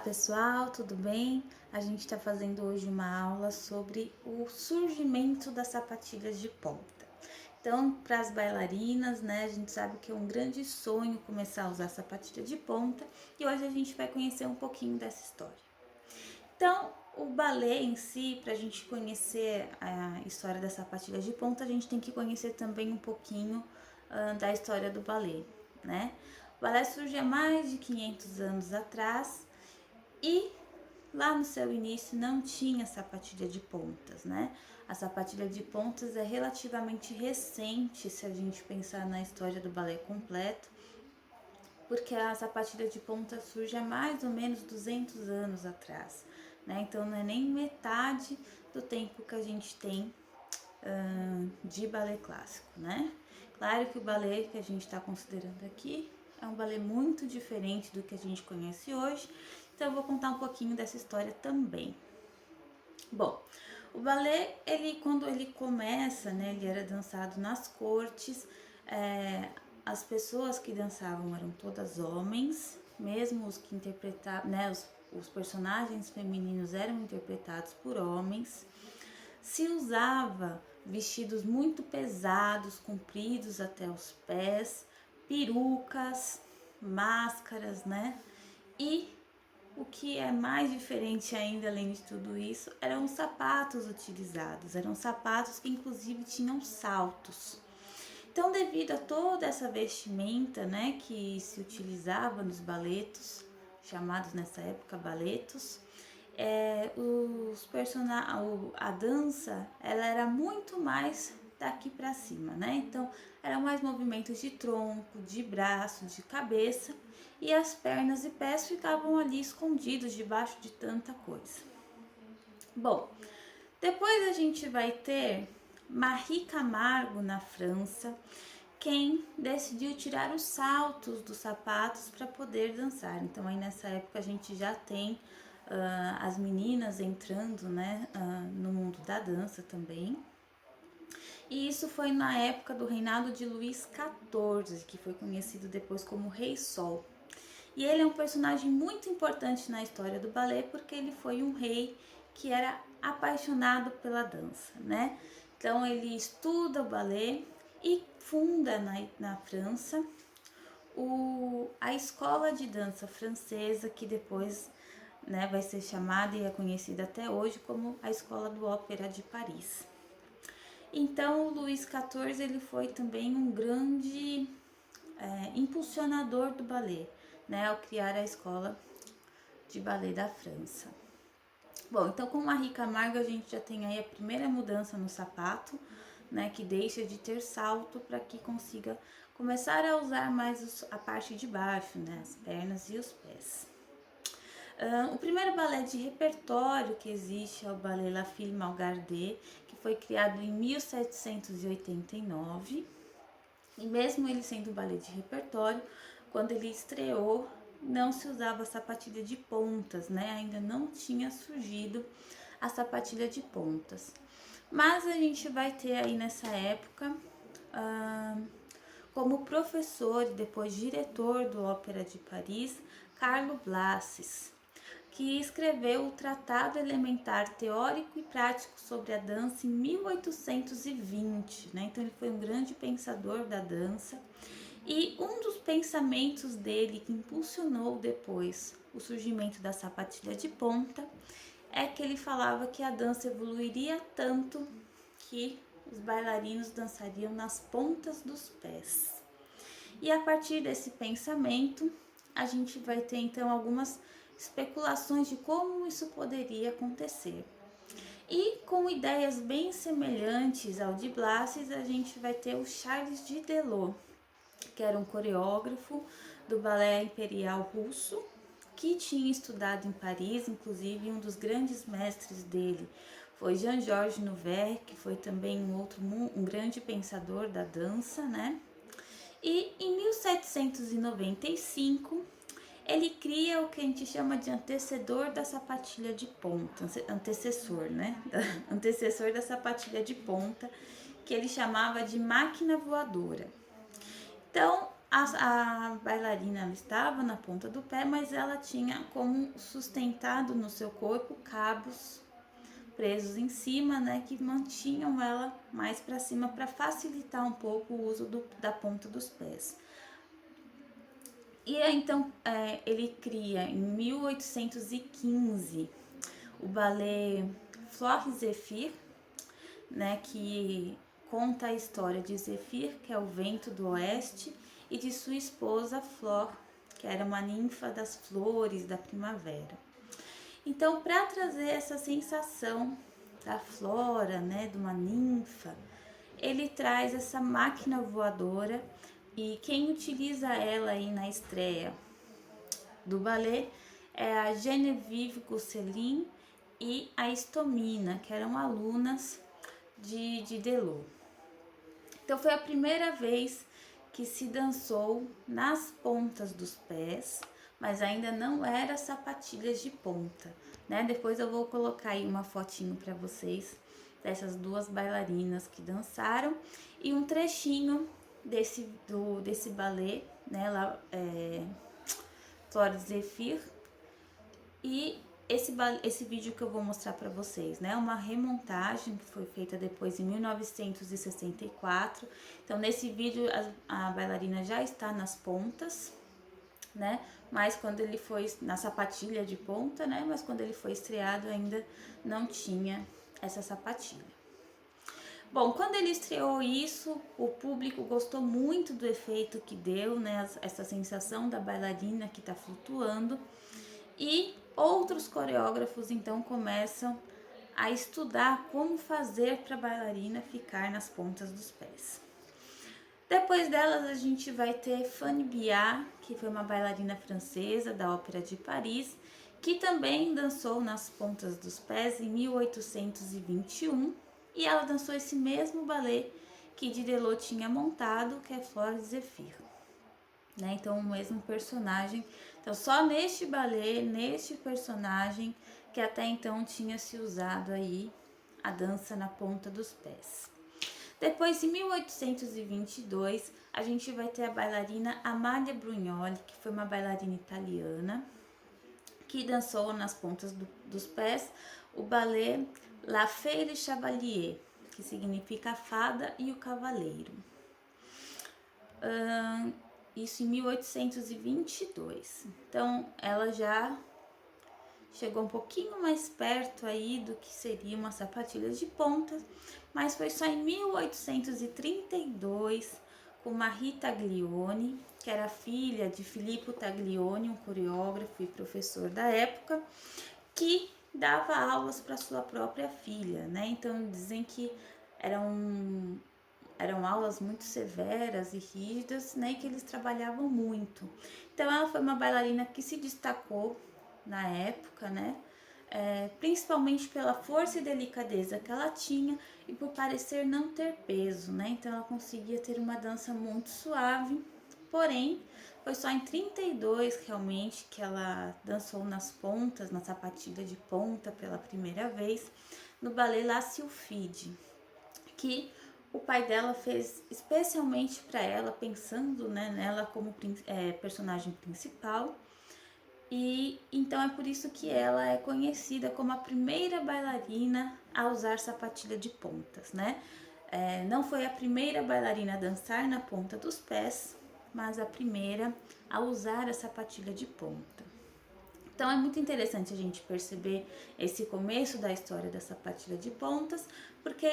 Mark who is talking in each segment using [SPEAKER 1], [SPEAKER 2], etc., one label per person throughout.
[SPEAKER 1] pessoal, tudo bem? A gente está fazendo hoje uma aula sobre o surgimento das sapatilhas de ponta. Então, para as bailarinas, né, a gente sabe que é um grande sonho começar a usar sapatilha de ponta e hoje a gente vai conhecer um pouquinho dessa história. Então, o balé em si, para a gente conhecer a história das sapatilhas de ponta, a gente tem que conhecer também um pouquinho da história do balé, né? O balé surge há mais de 500 anos atrás e lá no seu início não tinha sapatilha de pontas, né? A sapatilha de pontas é relativamente recente se a gente pensar na história do balé completo, porque a sapatilha de ponta surge há mais ou menos 200 anos atrás, né? Então não é nem metade do tempo que a gente tem de balé clássico, né? Claro que o balé que a gente está considerando aqui é um balé muito diferente do que a gente conhece hoje, então eu vou contar um pouquinho dessa história também. Bom, o balé, quando ele começa, né, ele era dançado nas cortes, as pessoas que dançavam eram todas homens, mesmo os que interpretavam, né, os personagens femininos eram interpretados por homens. Se usava vestidos muito pesados, compridos até os pés, perucas, máscaras, né? E o que é mais diferente ainda, além de tudo isso, eram os sapatos utilizados. Eram sapatos que inclusive tinham saltos. Então, devido a toda essa vestimenta, né, que se utilizava nos baletos, chamados nessa época baletos, a dança ela era muito mais daqui para cima, né? Então, eram mais movimentos de tronco, de braço, de cabeça, e as pernas e pés ficavam ali escondidos debaixo de tanta coisa. Bom, depois a gente vai ter Marie Camargo na França, quem decidiu tirar os saltos dos sapatos para poder dançar. Então aí nessa época a gente já tem as meninas entrando, né, no mundo da dança também. E isso foi na época do reinado de Luís XIV, que foi conhecido depois como Rei Sol. E ele é um personagem muito importante na história do balé porque ele foi um rei que era apaixonado pela dança, né? Então ele estuda o balé e funda na França a escola de dança francesa, que depois, né, vai ser chamada e é conhecida até hoje como a Escola do Ópera de Paris. Então, o Luís XIV ele foi também um grande impulsionador do balé, né, ao criar a Escola de Balé da França. Bom, então com Marie Camargo a gente já tem aí a primeira mudança no sapato, né, que deixa de ter salto para que consiga começar a usar mais a parte de baixo, né, as pernas e os pés. O primeiro balé de repertório que existe é o Ballet La Fille Malgardée, que foi criado em 1789. E mesmo ele sendo um balé de repertório, quando ele estreou, não se usava sapatilha de pontas, né? Ainda não tinha surgido a sapatilha de pontas. Mas a gente vai ter aí nessa época, como professor e depois diretor do Ópera de Paris, Carlo Blasius, que escreveu o Tratado Elementar Teórico e Prático sobre a Dança em 1820, né? Então ele foi um grande pensador da dança e um dos pensamentos dele que impulsionou depois o surgimento da sapatilha de ponta é que ele falava que a dança evoluiria tanto que os bailarinos dançariam nas pontas dos pés. E a partir desse pensamento, a gente vai ter então algumas especulações de como isso poderia acontecer. E com ideias bem semelhantes ao de Blasius, a gente vai ter o Charles Didelot, que era um coreógrafo do balé imperial russo, que tinha estudado em Paris, inclusive um dos grandes mestres dele foi Jean-Georges Nouvert, que foi também um grande pensador da dança, né? E em 1795 ele cria o que a gente chama de antecessor da sapatilha de ponta, antecessor, né? Antecessor da sapatilha de ponta, que ele chamava de máquina voadora. Então, A bailarina ela estava na ponta do pé, mas ela tinha como sustentado no seu corpo cabos presos em cima, né, que mantinham ela mais para cima para facilitar um pouco o uso da ponta dos pés. E aí, então ele cria em 1815 o ballet Flore Zéphir, né, que conta a história de Zéphir, que é o vento do oeste, e de sua esposa Flor, que era uma ninfa das flores da primavera. Então, para trazer essa sensação da flora, né, de uma ninfa, ele traz essa máquina voadora, e quem utiliza ela aí na estreia do ballet é a Geneviève Gosselin e a Estomina, que eram alunas de Delot. Então foi a primeira vez que se dançou nas pontas dos pés, mas ainda não era sapatilhas de ponta, né? Depois eu vou colocar aí uma fotinho para vocês dessas duas bailarinas que dançaram e um trechinho desse ballet, né? Flore Zéphir, e esse vídeo que eu vou mostrar para vocês, né? Uma remontagem que foi feita depois em 1964. Então, nesse vídeo, a bailarina já está nas pontas, né? Mas quando ele foi na sapatilha de ponta, né? Mas quando ele foi estreado, ainda não tinha essa sapatilha. Bom, quando ele estreou isso, o público gostou muito do efeito que deu, né? Essa sensação da bailarina que está flutuando. E outros coreógrafos então começam a estudar como fazer para a bailarina ficar nas pontas dos pés. Depois delas a gente vai ter Fanny Biat, que foi uma bailarina francesa da Ópera de Paris, que também dançou nas pontas dos pés em 1821, e ela dançou esse mesmo ballet que Delot tinha montado, que é Flore Zéphir, né? Então o mesmo personagem. Então só neste ballet, neste personagem, que até então tinha se usado aí a dança na ponta dos pés. Depois, em 1822, a gente vai ter a bailarina Amalia Brugnoli, que foi uma bailarina italiana, que dançou nas pontas dos pés o ballet La Fée et le Chevalier, que significa a fada e o cavaleiro. Isso em 1822. Então, ela já chegou um pouquinho mais perto aí do que seria uma sapatilha de ponta, mas foi só em 1832, com Marie Taglioni, que era filha de Filippo Taglioni, um coreógrafo e professor da época, que dava aulas para sua própria filha, né? Então dizem que eram aulas muito severas e rígidas, né? E que eles trabalhavam muito. Então ela foi uma bailarina que se destacou na época, né? Principalmente pela força e delicadeza que ela tinha e por parecer não ter peso, né? Então ela conseguia ter uma dança muito suave, porém foi só em 32 realmente que ela dançou nas pontas, na sapatilha de ponta pela primeira vez, no ballet La Sylphide, que o pai dela fez especialmente para ela, pensando, né, nela como personagem principal. E então é por isso que ela é conhecida como a primeira bailarina a usar sapatilha de pontas, né? Não foi a primeira bailarina a dançar na ponta dos pés, mas a primeira a usar a sapatilha de ponta. Então é muito interessante a gente perceber esse começo da história da sapatilha de pontas, porque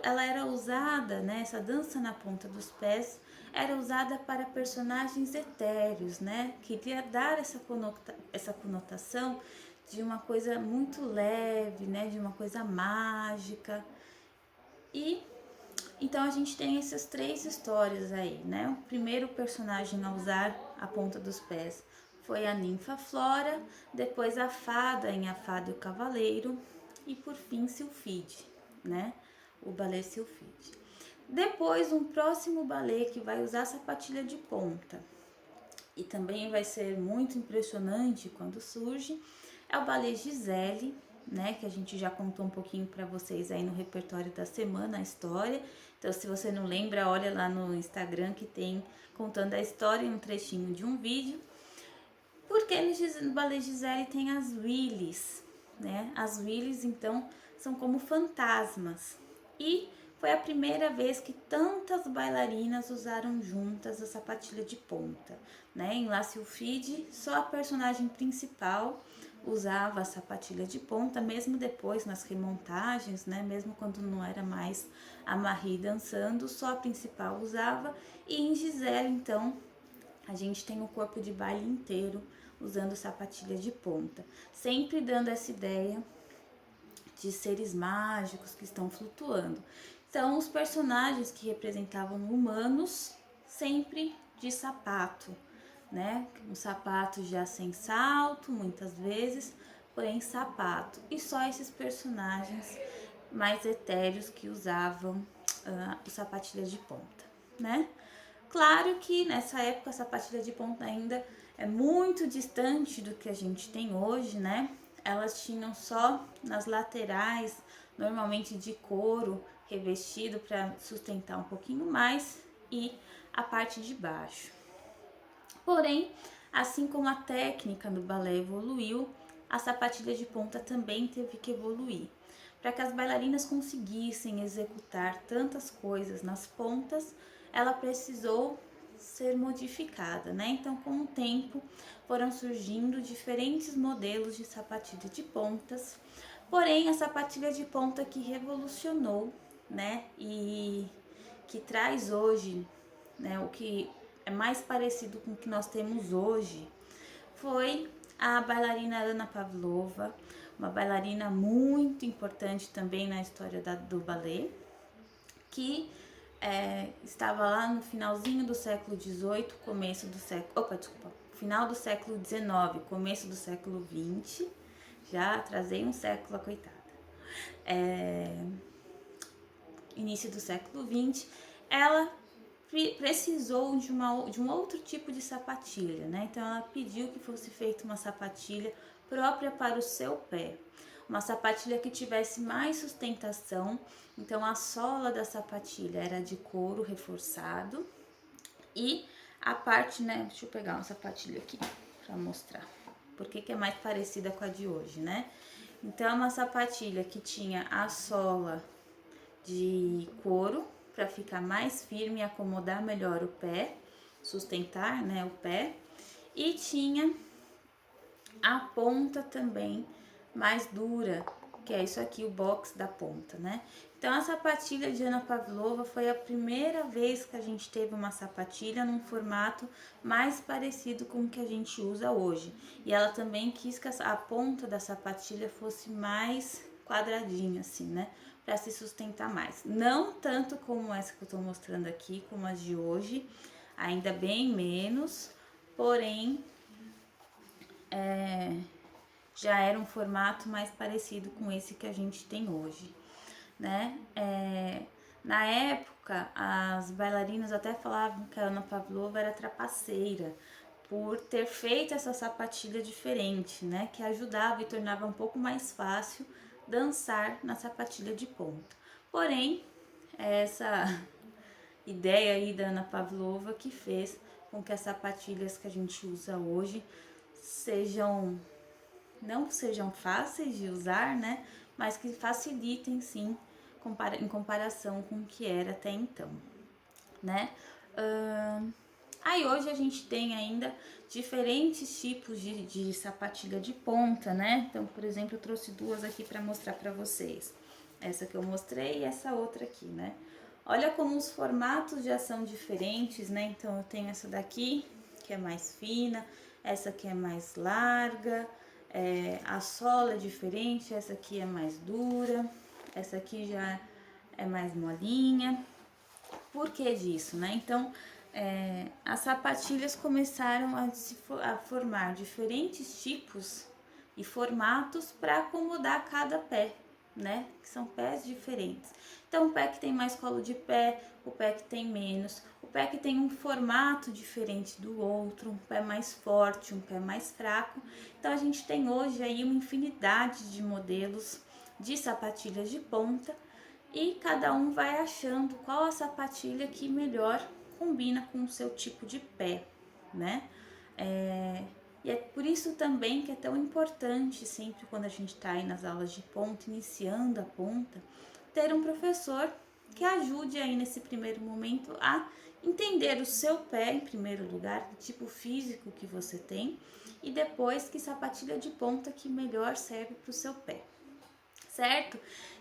[SPEAKER 1] ela era usada, né, essa dança na ponta dos pés era usada para personagens etéreos, né? Queria dar essa conotação de uma coisa muito leve, né? De uma coisa mágica. E então a gente tem essas três histórias aí, né? O primeiro personagem a usar a ponta dos pés foi a ninfa Flora, depois a fada em A Fada e o Cavaleiro e por fim Sylphide, né? O ballet Sylphide. Depois, um próximo ballet que vai usar sapatilha de ponta e também vai ser muito impressionante quando surge é o ballet Giselle, né, que a gente já contou um pouquinho para vocês aí no repertório da semana, a história. Então, se você não lembra, olha lá no Instagram que tem contando a história em um trechinho de um vídeo. Porque no balé Giselle tem as Willies, né? As Willies, então, são como fantasmas. E foi a primeira vez que tantas bailarinas usaram juntas a sapatilha de ponta, né? Em La Sylphide, só a personagem principal usava a sapatilha de ponta, mesmo depois nas remontagens, né? Mesmo quando não era mais a Marie dançando, só a principal usava. E em Giselle, então, a gente tem o corpo de baile inteiro usando sapatilha de ponta, sempre dando essa ideia de seres mágicos que estão flutuando. Então, os personagens que representavam humanos, sempre de sapato, né? Um sapato já sem salto, muitas vezes, porém sapato. E só esses personagens mais etéreos que usavam sapatilhas de ponta, né? Claro que nessa época a sapatilha de ponta ainda é muito distante do que a gente tem hoje, né? Elas tinham só nas laterais, normalmente de couro revestido para sustentar um pouquinho mais, e a parte de baixo. Porém, assim como a técnica do balé evoluiu, a sapatilha de ponta também teve que evoluir. Para que as bailarinas conseguissem executar tantas coisas nas pontas, ela precisou ser modificada, né? Então, com o tempo, foram surgindo diferentes modelos de sapatilha de pontas, porém, a sapatilha de ponta que revolucionou, né? E que traz hoje, né? O que é mais parecido com o que nós temos hoje, foi a bailarina Anna Pavlova, uma bailarina muito importante também na história do balé, que estava lá no finalzinho do século XVIII, começo do século... final do século XIX, começo do século XX. Já atrasei um século, a coitada. Início do século XX, ela precisou de um outro tipo de sapatilha, né? Então ela pediu que fosse feita uma sapatilha própria para o seu pé, uma sapatilha que tivesse mais sustentação. Então a sola da sapatilha era de couro reforçado e a parte, né? Deixa eu pegar uma sapatilha aqui para mostrar porque que é mais parecida com a de hoje, né? Então é uma sapatilha que tinha a sola de couro para ficar mais firme e acomodar melhor o pé, sustentar, né, o pé, e tinha a ponta também mais dura, que é isso aqui, o box da ponta, né? Então a sapatilha de Anna Pavlova foi a primeira vez que a gente teve uma sapatilha num formato mais parecido com o que a gente usa hoje. E ela também quis que a ponta da sapatilha fosse mais quadradinha assim, né? Para se sustentar mais. Não tanto como essa que eu tô mostrando aqui, como as de hoje, ainda bem menos, porém já era um formato mais parecido com esse que a gente tem hoje, né? Na época, as bailarinas até falavam que a Anna Pavlova era trapaceira, por ter feito essa sapatilha diferente, né? Que ajudava e tornava um pouco mais fácil dançar na sapatilha de ponta. Porém, essa ideia aí da Anna Pavlova que fez com que as sapatilhas que a gente usa hoje não sejam fáceis de usar, né? Mas que facilitem sim em comparação com o que era até então, né? Aí hoje a gente tem ainda diferentes tipos de sapatilha de ponta, né? Então, por exemplo, eu trouxe duas aqui para mostrar para vocês. Essa que eu mostrei e essa outra aqui, né? Olha como os formatos já são diferentes, né? Então, eu tenho essa daqui, que é mais fina, essa aqui é mais larga, a sola é diferente, essa aqui é mais dura, essa aqui já é mais molinha. Por que disso, né? Então, as sapatilhas começaram a formar diferentes tipos e formatos para acomodar cada pé, né? Que são pés diferentes. Então, o pé que tem mais colo de pé, o pé que tem menos, o pé que tem um formato diferente do outro, um pé mais forte, um pé mais fraco. Então a gente tem hoje aí uma infinidade de modelos de sapatilhas de ponta e cada um vai achando qual a sapatilha que melhor combina com o seu tipo de pé, né? E é por isso também que é tão importante, sempre quando a gente está aí nas aulas de ponta, iniciando a ponta, ter um professor que ajude aí nesse primeiro momento a entender o seu pé em primeiro lugar, o tipo físico que você tem, e depois que sapatilha de ponta que melhor serve para o seu pé, certo?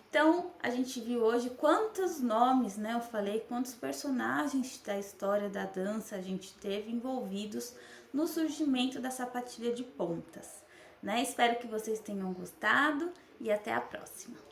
[SPEAKER 1] Então, a gente viu hoje quantos nomes, né? Eu falei quantos personagens da história da dança a gente teve envolvidos no surgimento da sapatilha de pontas, né? Espero que vocês tenham gostado e até a próxima.